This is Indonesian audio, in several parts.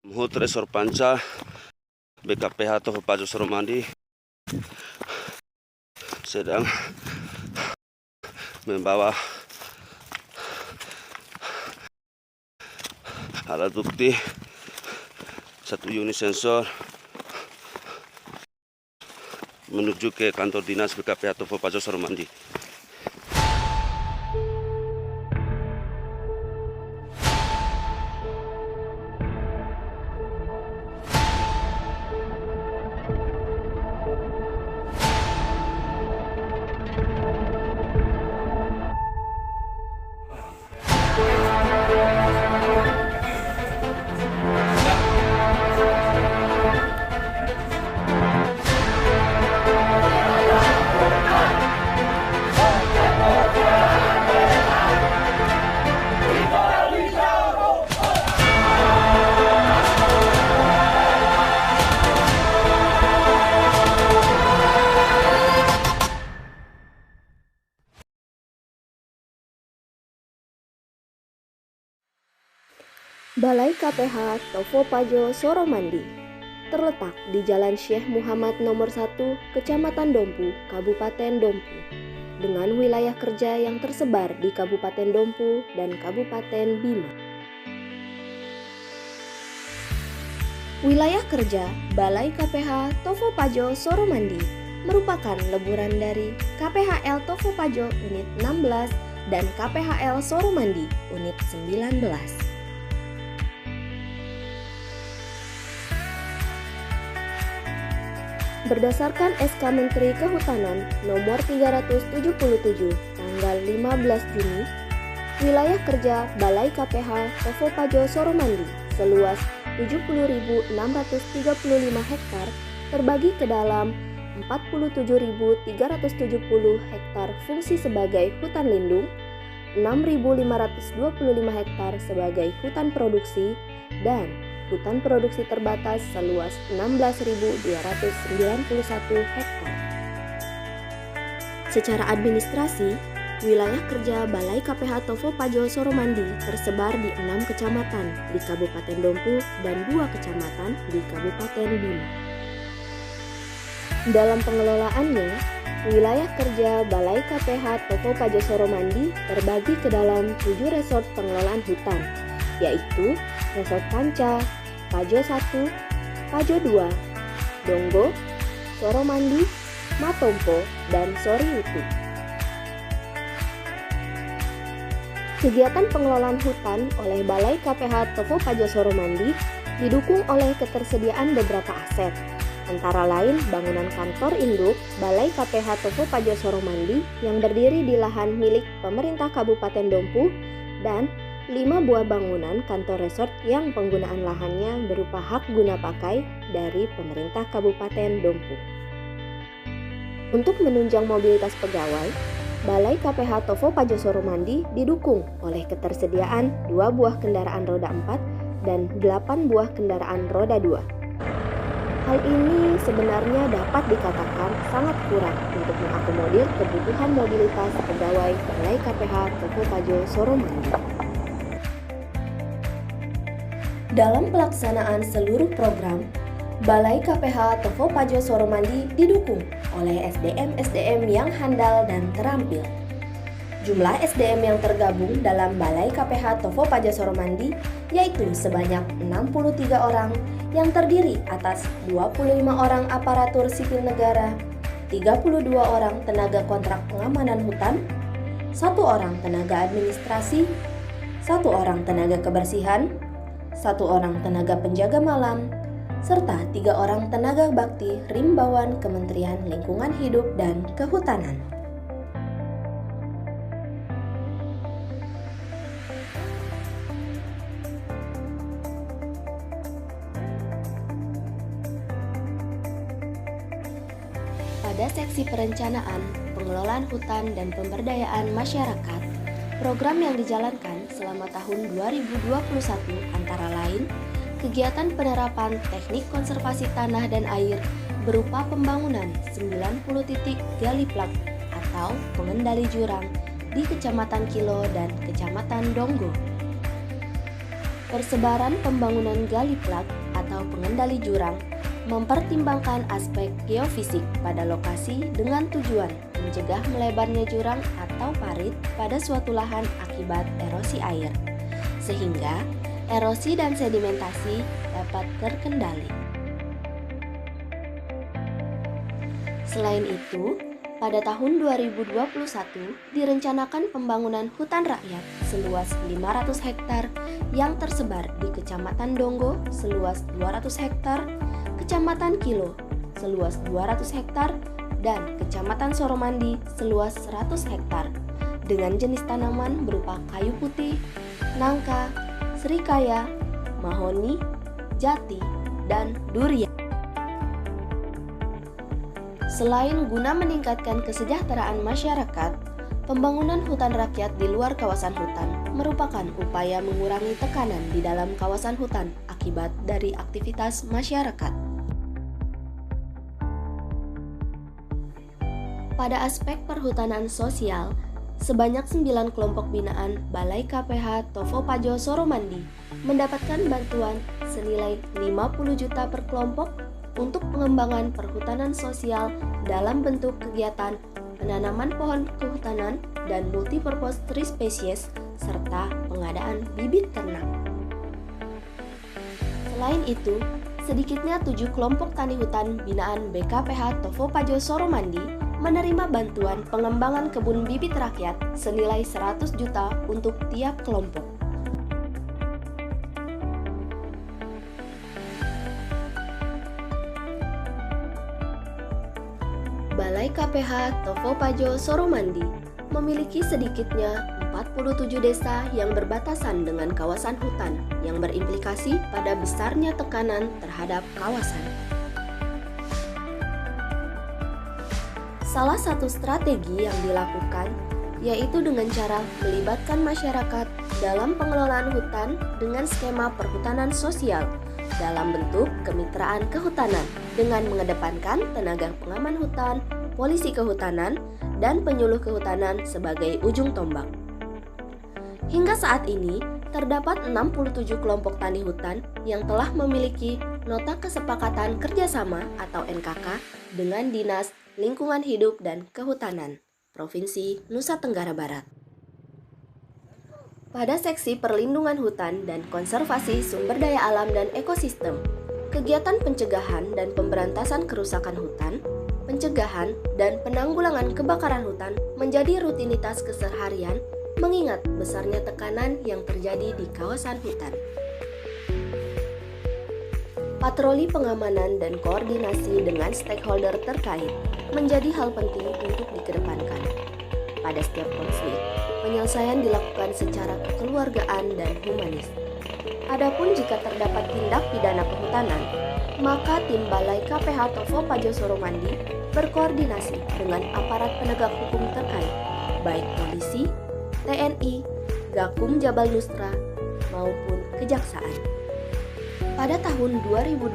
HUT Resor Panca BKPH Toho Pajo Soromandi sedang membawa alat bukti 1 unit sensor menuju ke kantor dinas BKPH Toho Pajo Soromandi. Balai KPH Toho Pajo Soromandi terletak di Jalan Syekh Muhammad nomor 1, Kecamatan Dompu, Kabupaten Dompu, dengan wilayah kerja yang tersebar di Kabupaten Dompu dan Kabupaten Bima. Wilayah kerja Balai KPH Toho Pajo Soromandi merupakan leburan dari KPHL Toho Pajo Unit 16 dan KPHL Soromandi Unit 19. Berdasarkan SK Menteri Kehutanan Nomor 377 tanggal 15 Juni, wilayah kerja Balai KPH Toho Pajo Soromandi seluas 70.635 hektar terbagi ke dalam 47.370 hektar fungsi sebagai hutan lindung, 6.525 hektar sebagai hutan produksi, dan hutan produksi terbatas seluas 16.291 hektar. Secara administrasi, wilayah kerja Balai KPH Toho Pajo Soromandi tersebar di 6 kecamatan di Kabupaten Dompu dan 2 kecamatan di Kabupaten Bima. Dalam pengelolaannya, wilayah kerja Balai KPH Toho Pajo Soromandi terbagi ke dalam 7 resort pengelolaan hutan, yaitu Resort Panca, Pajo 1, Pajo 2, Donggo, Soromandi, Matompo, dan Soriutu. Kegiatan pengelolaan hutan oleh Balai KPH Toho Pajo Soromandi didukung oleh ketersediaan beberapa aset, antara lain bangunan kantor induk Balai KPH Toho Pajo Soromandi yang berdiri di lahan milik pemerintah Kabupaten Dompu dan 5 buah bangunan kantor resort yang penggunaan lahannya berupa hak guna pakai dari pemerintah Kabupaten Dompu. Untuk menunjang mobilitas pegawai, Balai KPH Toho Pajo Soromandi didukung oleh ketersediaan 2 buah kendaraan roda 4 dan 8 buah kendaraan roda 2. Hal ini sebenarnya dapat dikatakan sangat kurang untuk mengakomodir kebutuhan mobilitas pegawai Balai KPH Toho Pajo Soromandi. Dalam pelaksanaan seluruh program, Balai KPH Toho Pajo Soromandi didukung oleh SDM-SDM yang handal dan terampil. Jumlah SDM yang tergabung dalam Balai KPH Toho Pajo Soromandi yaitu sebanyak 63 orang yang terdiri atas 25 orang aparatur sipil negara, 32 orang tenaga kontrak pengamanan hutan, 1 orang tenaga administrasi, 1 orang tenaga kebersihan, 1 orang tenaga penjaga malam, serta 3 orang tenaga bakti Rimbawan Kementerian Lingkungan Hidup dan Kehutanan. Pada seksi perencanaan, pengelolaan hutan dan pemberdayaan masyarakat, program yang dijalankan selama tahun 2021 antara lain kegiatan penerapan teknik konservasi tanah dan air berupa pembangunan 90 titik gali plug atau pengendali jurang di Kecamatan Kilo dan Kecamatan Donggo. Persebaran pembangunan galiplak atau pengendali jurang mempertimbangkan aspek geofisik pada lokasi dengan tujuan mencegah melebarnya jurang atau parit pada suatu lahan akibat erosi air, sehingga erosi dan sedimentasi dapat terkendali. Selain itu, pada tahun 2021 direncanakan pembangunan hutan rakyat seluas 500 hektar yang tersebar di Kecamatan Donggo seluas 200 hektar, Kecamatan Kilo seluas 200 hektar, dan Kecamatan Soromandi seluas 100 hektar dengan jenis tanaman berupa kayu putih, nangka, serikaya, mahoni, jati, dan durian. Selain guna meningkatkan kesejahteraan masyarakat, pembangunan hutan rakyat di luar kawasan hutan merupakan upaya mengurangi tekanan di dalam kawasan hutan akibat dari aktivitas masyarakat. Pada aspek perhutanan sosial, sebanyak 9 kelompok binaan Balai KPH Tovo Pajo Soromandi mendapatkan bantuan senilai 50 juta per kelompok untuk pengembangan perhutanan sosial dalam bentuk kegiatan penanaman pohon kehutanan dan multipurpose tree species serta pengadaan bibit ternak. Selain itu, sedikitnya 7 kelompok tani hutan binaan BKPH Tovo Pajo Soromandi menerima bantuan pengembangan kebun bibit rakyat senilai 100 juta untuk tiap kelompok. Balai KPH Tovo Pajo Soromandi memiliki sedikitnya 47 desa yang berbatasan dengan kawasan hutan yang berimplikasi pada besarnya tekanan terhadap kawasan. Salah satu strategi yang dilakukan yaitu dengan cara melibatkan masyarakat dalam pengelolaan hutan dengan skema perhutanan sosial dalam bentuk kemitraan kehutanan dengan mengedepankan tenaga pengaman hutan, polisi kehutanan, dan penyuluh kehutanan sebagai ujung tombak. Hingga saat ini, terdapat 67 kelompok tani hutan yang telah memiliki Nota Kesepakatan Kerjasama atau NKK dengan Dinas Lingkungan Hidup dan Kehutanan, Provinsi Nusa Tenggara Barat. Pada seksi perlindungan hutan dan konservasi sumber daya alam dan ekosistem, kegiatan pencegahan dan pemberantasan kerusakan hutan, pencegahan dan penanggulangan kebakaran hutan menjadi rutinitas keseharian mengingat besarnya tekanan yang terjadi di kawasan hutan. Patroli pengamanan dan koordinasi dengan stakeholder terkait menjadi hal penting untuk dikedepankan. Pada setiap konflik, penyelesaian dilakukan secara kekeluargaan dan humanis. Adapun jika terdapat tindak pidana kehutanan, maka tim Balai KPH Tovo Pajo Soromandi berkoordinasi dengan aparat penegak hukum terkait, baik polisi, TNI, Gakum Jabal Nusra, maupun kejaksaan. Pada tahun 2021,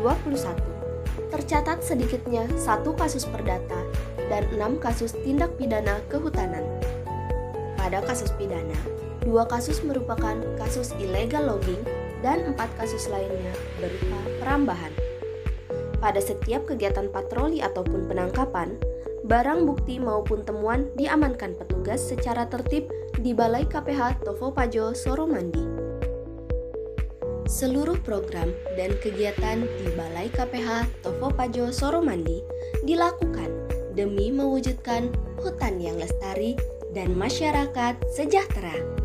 tercatat sedikitnya 1 kasus perdata dan 6 kasus tindak pidana kehutanan. Pada kasus pidana, 2 kasus merupakan kasus illegal logging dan 4 kasus lainnya berupa perambahan. Pada setiap kegiatan patroli ataupun penangkapan, barang bukti maupun temuan diamankan petugas secara tertib di Balai KPH Tovo Pajo Soromandi. Seluruh program dan kegiatan di Balai KPH Tovo Pajo Soromandi dilakukan demi mewujudkan hutan yang lestari dan masyarakat sejahtera.